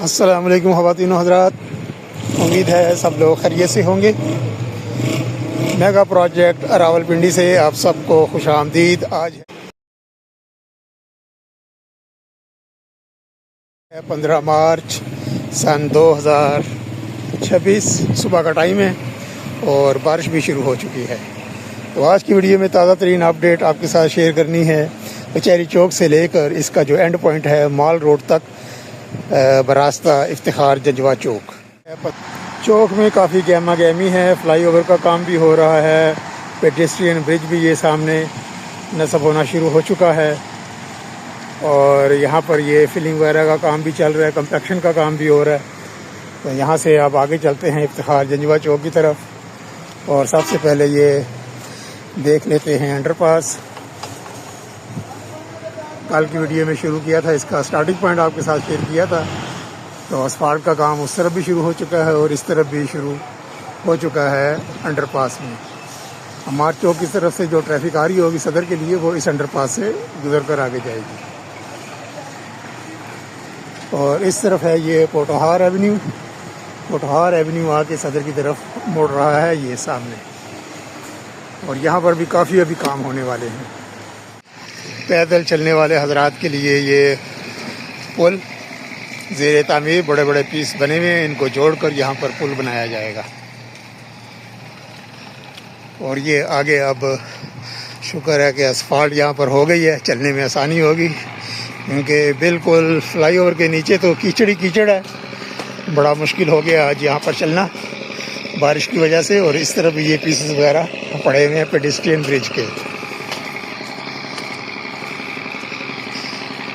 अस्सलाम वालेकुम ख़वातीन हज़रात, उम्मीद है सब लोग खैरियत से होंगे। मेगा प्रोजेक्ट रावलपिंडी से आप सबको खुशामदीद। आज है 15 मार्च सन 2026, सुबह का टाइम है और बारिश भी शुरू हो चुकी है। तो आज की वीडियो में ताज़ा तरीन अपडेट आपके साथ शेयर करनी है। कचहरी चौक से लेकर इसका जो एंड पॉइंट है माल रोड तक बरास्ता इफ्तिखार जंजवा चौक में काफ़ी गहमा गहमी है। फ्लाईओवर का काम भी हो रहा है, पेडेस्ट्रियन ब्रिज भी ये सामने नस्ब होना शुरू हो चुका है और यहाँ पर ये फिलिंग वगैरह का काम भी चल रहा है, कंस्ट्रक्शन का काम भी हो रहा है। तो यहाँ से आप आगे चलते हैं इफ्तिखार जंजवा चौक की तरफ और सबसे पहले ये देख लेते हैं अंडरपास। कल की वीडियो में शुरू किया था, इसका स्टार्टिंग पॉइंट आपके साथ शेयर किया था। तो असफाल्ट का काम उस तरफ भी शुरू हो चुका है और इस तरफ भी शुरू हो चुका है अंडरपास में। हमार चौक की तरफ से जो ट्रैफिक आ रही होगी सदर के लिए, वो इस अंडरपास से गुजर कर आगे जाएगी। और इस तरफ है ये पोटोहार एवेन्यू। पोटोहार एवेन्यू आके सदर की तरफ मुड़ रहा है ये सामने, और यहाँ पर भी काफ़ी अभी काम होने वाले हैं। पैदल चलने वाले हजरात के लिए ये पुल ज़ेर तामीर, बड़े बड़े पीस बने हुए हैं, इनको जोड़कर यहाँ पर पुल बनाया जाएगा। और ये आगे अब शुक्र है कि असफाल्ट यहाँ पर हो गई है, चलने में आसानी होगी, क्योंकि बिल्कुल फ्लाईओवर के नीचे तो कीचड़ ही कीचड़ है। बड़ा मुश्किल हो गया आज यहाँ पर चलना बारिश की वजह से। और इस तरफ ये पीसेस वगैरह पड़े हुए हैं पेडेस्ट्रियन ब्रिज के।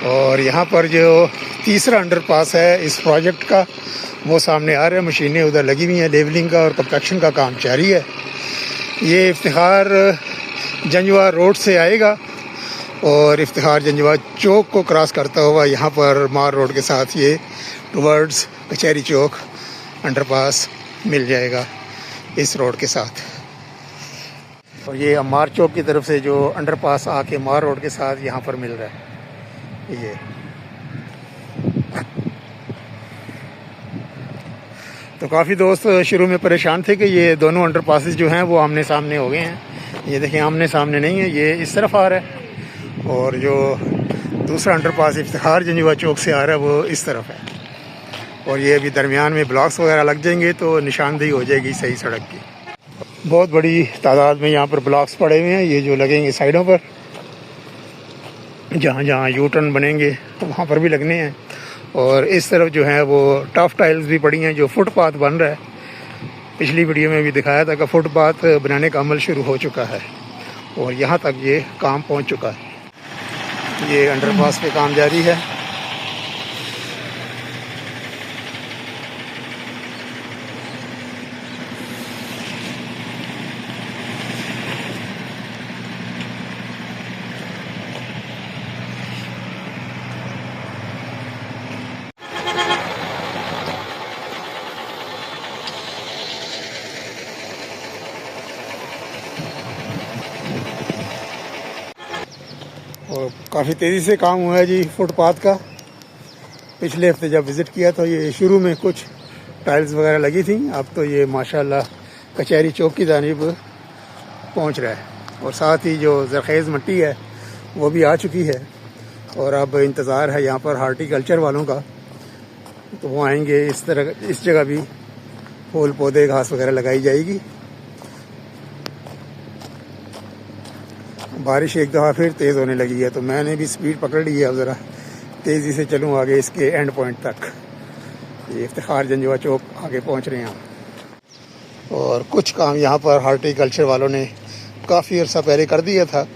और यहाँ पर जो तीसरा अंडरपास है इस प्रोजेक्ट का, वो सामने आ रहा है। मशीनें उधर लगी हुई हैं, लेवलिंग का और कंस्ट्रक्शन का काम जारी है। ये इफ्तिखार जंजवा रोड से आएगा और इफ्तिखार जंजवा चौक को क्रॉस करता हुआ यहाँ पर मार रोड के साथ ये टुवर्ड्स कचहरी चौक अंडरपास मिल जाएगा इस रोड के साथ। और ये अम्मार चौक की तरफ से जो अंडरपास आके मार रोड के साथ यहाँ पर मिल रहा है ये। तो काफ़ी दोस्त शुरू में परेशान थे कि ये दोनों अंडरपासेस जो हैं वो आमने सामने हो गए हैं। ये देखिए आमने सामने नहीं है, ये इस तरफ आ रहा है, और जो दूसरा अंडरपास इफ्तिखार जंजवा चौक से आ रहा है वो इस तरफ है। और ये अभी दरमियान में ब्लॉक्स वगैरह लग जाएंगे तो निशानदेही हो जाएगी सही सड़क की। बहुत बड़ी तादाद में यहाँ पर ब्लॉक्स पड़े हुए हैं, ये जो लगेंगे साइडों पर, जहाँ जहाँ यू टर्न बनेंगे तो वहाँ पर भी लगने हैं। और इस तरफ जो है वो टफ टाइल्स भी पड़ी हैं, जो फुटपाथ बन रहा है। पिछली वीडियो में भी दिखाया था कि फुटपाथ बनाने का अमल शुरू हो चुका है और यहाँ तक ये काम पहुँच चुका है। ये अंडरपास पे काम जारी है। और काफ़ी तेज़ी से काम हुआ है जी फुटपाथ का। पिछले हफ्ते जब विज़िट किया तो ये शुरू में कुछ टाइल्स वगैरह लगी थी, अब तो ये माशाल्लाह कचहरी चौक की जानिब पहुंच रहा है। और साथ ही जो ज़रखेज़ मिट्टी है वो भी आ चुकी है। और अब इंतज़ार है यहाँ पर हार्टिकल्चर वालों का, तो वो आएंगे। इस तरह इस जगह भी फूल पौधे घास वगैरह लगाई जाएगी। बारिश एक दफ़ा फिर तेज़ होने लगी है, तो मैंने भी स्पीड पकड़ ली है। अब ज़रा तेज़ी से चलूँ आगे इसके एंड पॉइंट तक। ये इफ्तिखार जंजवा चौक आगे पहुंच रहे हैं। और कुछ काम यहाँ पर हार्टिकल्चर वालों ने काफ़ी अर्सा पहले कर दिया था,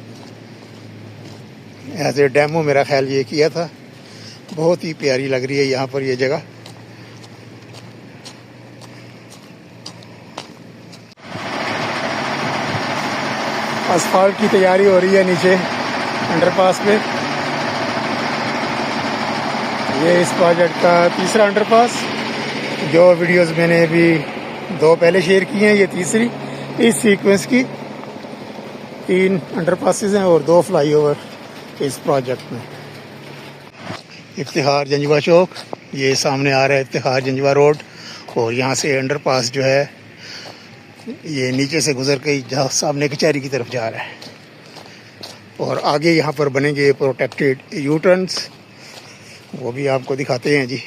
एज ए डेमो मेरा ख्याल ये किया था। बहुत ही प्यारी लग रही है यहाँ पर ये जगह। असफाल्ट की तैयारी हो रही है नीचे अंडरपास पे। ये इस प्रोजेक्ट का तीसरा अंडरपास, जो वीडियोस मैंने अभी 2 पहले शेयर की हैं, ये तीसरी इस सीक्वेंस की। 3 अंडरपासेस हैं और 2 फ्लाईओवर इस प्रोजेक्ट में। इफ्तिखार जंजवा चौक ये सामने आ रहा है इफ्तिखार जंजवा रोड, और यहाँ से अंडरपास जो है ये नीचे से गुजर के जहाँ सामने कचहरी की तरफ जा रहा है। और आगे यहाँ पर बनेंगे प्रोटेक्टेड यू टर्न्स, वो भी आपको दिखाते हैं जी।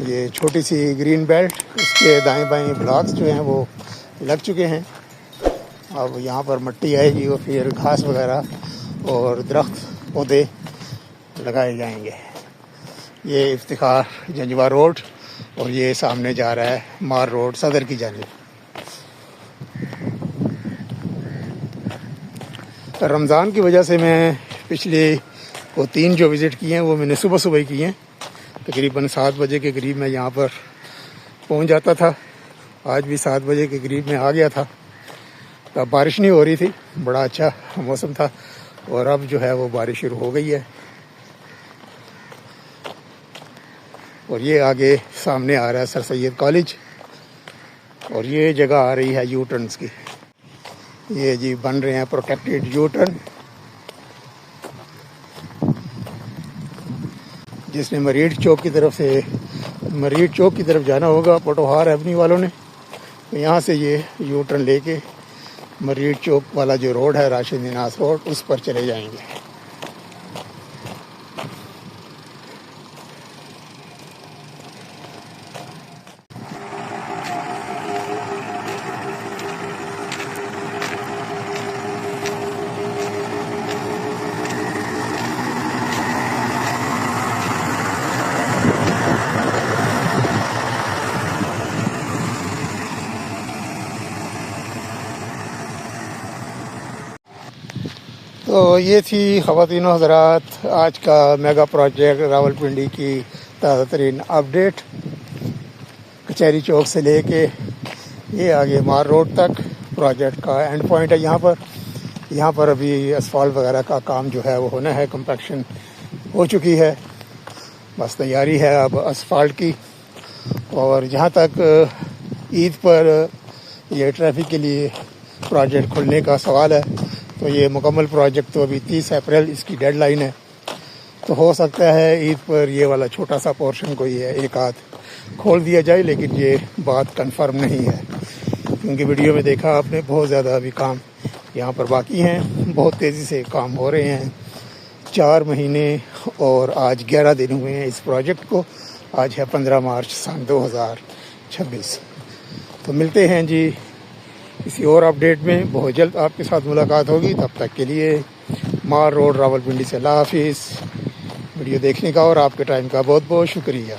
ये छोटी सी ग्रीन बेल्ट, उसके दाएं बाएं ब्लॉक्स जो हैं वो लग चुके हैं। अब यहाँ पर मिट्टी आएगी और फिर घास वगैरह और दरख्त पौधे लगाए जाएंगे। ये इफ्तिखार जंजवा रोड, और ये सामने जा रहा है मार रोड सदर की जानिब। रमज़ान की वजह से मैं पिछले वो 3 जो विज़िट किए हैं वो मैंने सुबह सुबह ही किए हैं। तकरीबन 7 बजे के करीब मैं यहाँ पर पहुँच जाता था। आज भी 7 बजे के करीब में आ गया था। तब बारिश नहीं हो रही थी, बड़ा अच्छा मौसम था, और अब जो है वो बारिश शुरू हो गई है। और ये आगे सामने आ रहा है सर सैयद कॉलेज, और ये जगह आ रही है यू टर्न्स की। ये जी बन रहे हैं प्रोटेक्टेड यू टर्न। जिसने मरीड चौक की तरफ जाना होगा पोटोहार एवेन्यू वालों ने, तो यहाँ से ये यू टर्न लेके मरीड चौक वाला जो रोड है राशिद निनास रोड, उस पर चले जाएंगे। तो ये थी ख़वातीनो हज़रात आज का मेगा प्रोजेक्ट रावलपिंडी की ताज़ा तरीन अपडेट। कचहरी चौक से लेके ये आगे मार रोड तक प्रोजेक्ट का एंड पॉइंट है। यहाँ पर अभी असफाल्ट वगैरह का काम जो है वो होना है, कंपैक्शन हो चुकी है, बस तैयारी है अब असफाल्ट की। और जहाँ तक ईद पर ये ट्रैफिक के लिए प्रोजेक्ट खुलने का सवाल है, तो ये मुकम्मल प्रोजेक्ट तो अभी 30 अप्रैल इसकी डेडलाइन है। तो हो सकता है ईद पर ये वाला छोटा सा पोर्शन कोई है एक आध खोल दिया जाए, लेकिन ये बात कंफर्म नहीं है, क्योंकि वीडियो में देखा आपने बहुत ज़्यादा अभी काम यहाँ पर बाकी हैं। बहुत तेज़ी से काम हो रहे हैं। 4 महीने और आज 11 दिन हुए हैं इस प्रोजेक्ट को। आज है 15 मार्च सन 2026। तो मिलते हैं जी किसी और अपडेट में, बहुत जल्द आपके साथ मुलाकात होगी। तब तक के लिए मार रोड रावलपिंडी से अल्लाह हाफिज़। वीडियो देखने का और आपके टाइम का बहुत बहुत शुक्रिया।